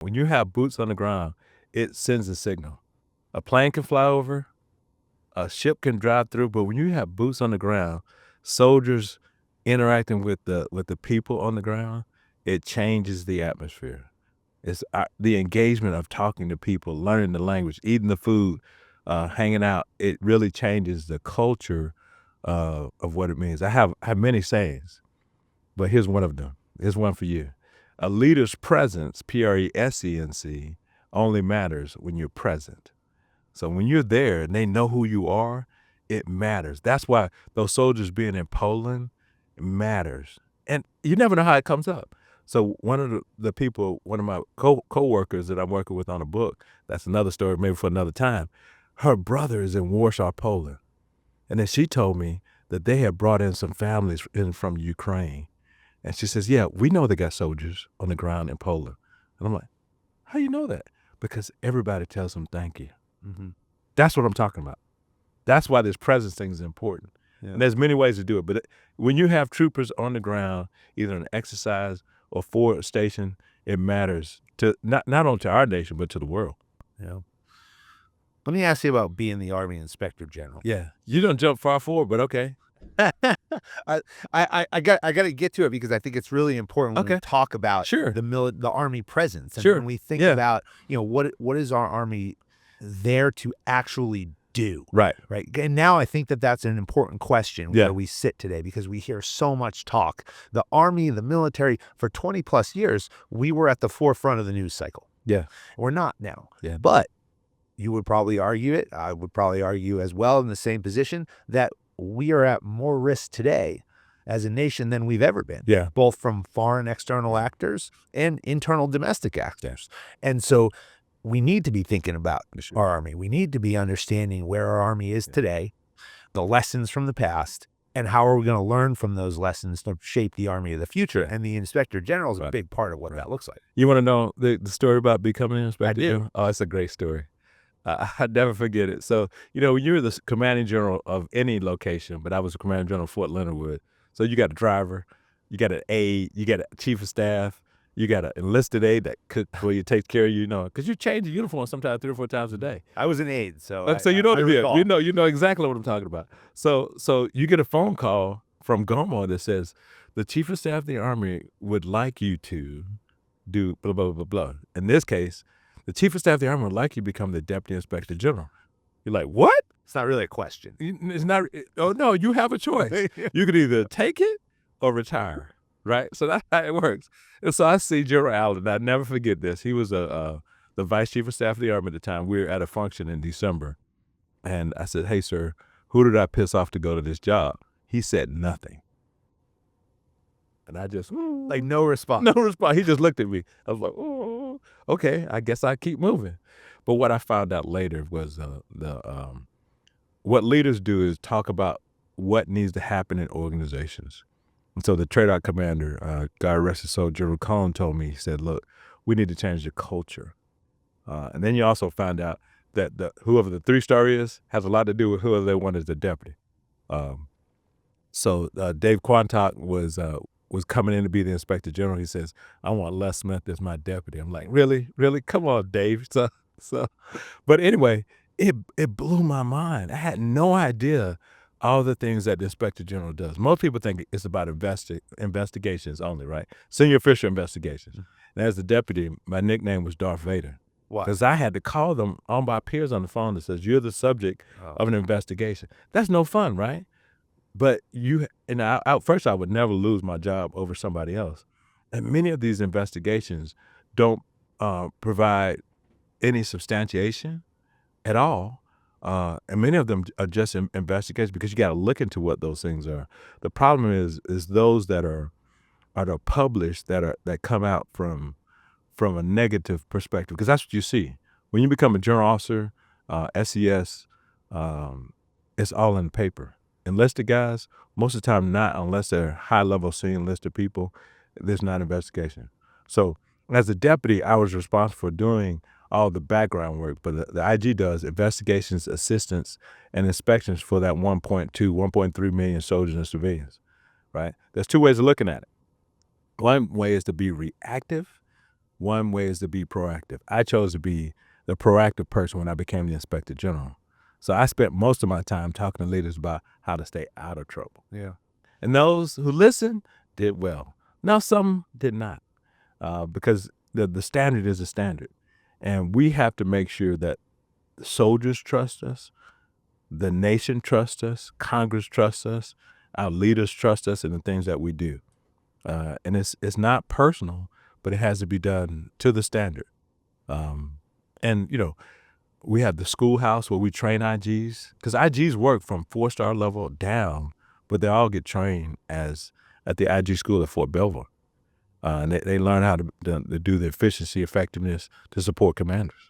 When you have boots on the ground, it sends a signal. A plane can fly over, a ship can drive through, but when you have boots on the ground, soldiers interacting with the people on the ground, it changes the atmosphere. It's the engagement of talking to people, learning the language, eating the food, hanging out. It really changes the culture of what it means. I have many sayings, but here's one of them. Here's one for you. A leader's presence, presence, only matters when you're present. So when you're there and they know who you are, it matters. That's why those soldiers being in Poland matters. And you never know how it comes up. So one of the people, one of my co-workers that I'm working with on a book, that's another story maybe for another time, her brother is in Warsaw, Poland. And then she told me that they had brought in some families in from Ukraine. And she says, yeah, we know they got soldiers on the ground in Poland. And I'm like, how you know that? Because everybody tells them thank you. Mm-hmm. That's what I'm talking about. That's why this presence thing is important. Yeah. And there's many ways to do it. But when you have troopers on the ground, either in exercise or for a station, it matters to not only to our nation, but to the world. Yeah. Let me ask you about being the Army Inspector General. Yeah. You don't jump far forward, but okay. I got to get to it because I think it's really important when we talk about the Army presence. And when we think about, what is our Army there to actually do? Right. And now I think that that's an important question where we sit today, because we hear so much talk. The Army, the military, for 20 plus years, we were at the forefront of the news cycle. Yeah. We're not now. Yeah. But you would probably argue it. I would probably argue as well in the same position that we are at more risk today as a nation than we've ever been. Yeah. Both from foreign external actors and internal domestic actors. And so we need to be thinking about our Army. We need to be understanding where our Army is today, the lessons from the past, and how are we going to learn from those lessons to shape the Army of the future. And the Inspector General is a big part of what that looks like. You want to know the story about becoming an Inspector General? I do. Oh, it's a great story. I'd never forget it. So, you're the commanding general of any location, but I was the commanding general of Fort Leonard Wood. So you got a driver, you got an aide, you got a chief of staff, you got an enlisted aide that cooks for you, takes care of you, because you change the uniform sometimes 3 or 4 times a day. I was an aide, so you know the deal. You know exactly what I'm talking about. So you get a phone call from Gomo that says the chief of staff of the Army would like you to do blah blah blah blah. In this case, the chief of staff of the Army would like you to become the deputy inspector general. You're like, what? It's not really a question. It's not. Oh no, you have a choice. You could either take it or retire, right? So that's how it works. And so I see General Allen. I never forget this. He was the vice chief of staff of the Army at the time. We were at a function in December, and I said, "Hey, sir, who did I piss off to go to this job?" He said nothing, and I just like no response. No response. He just looked at me. I was like, "Oh, okay. I guess I keep moving." But what I found out later was what leaders do is talk about what needs to happen in organizations. And so the trade-out commander, God rest his soul, General Cohn, told me, he said, look, we need to change the culture. And then you also find out that whoever the 3-star is has a lot to do with whoever they want as the deputy. So Dave Quantock was coming in to be the inspector general. He says, I want Les Smith as my deputy. I'm like, really? Come on, Dave. So, but anyway, it blew my mind. I had no idea all the things that the inspector general does. Most people think it's about investigations only, right? Senior official investigations. And as the deputy, my nickname was Darth Vader. Why? Because I had to call them, all my peers on the phone that says, you're the subject of an investigation. That's no fun, right? But first I would never lose my job over somebody else. And many of these investigations don't provide any substantiation at all. And many of them are just investigations because you got to look into what those things are. The problem is those that are published that come out from a negative perspective, because that's what you see when you become a general officer, SES. It's all in the paper. Enlisted guys, most of the time not, unless they're high level senior enlisted people. There's not investigation. So as a deputy, I was responsible for doing all the background work, but the IG does investigations, assistance, and inspections for that 1.3 million soldiers and civilians, right? There's 2 ways of looking at it. One way is to be reactive. One way is to be proactive. I chose to be the proactive person when I became the inspector general. So I spent most of my time talking to leaders about how to stay out of trouble. Yeah. And those who listened did well. Now, some did not, because the standard is a standard. And we have to make sure that the soldiers trust us, the nation trusts us, Congress trusts us, our leaders trust us in the things that we do. And it's not personal, but it has to be done to the standard. And, you know, we have the schoolhouse where we train IGs, because IGs work from 4-star level down, but they all get trained at the IG school at Fort Belvoir. And they learn how to do the efficiency, effectiveness to support commanders.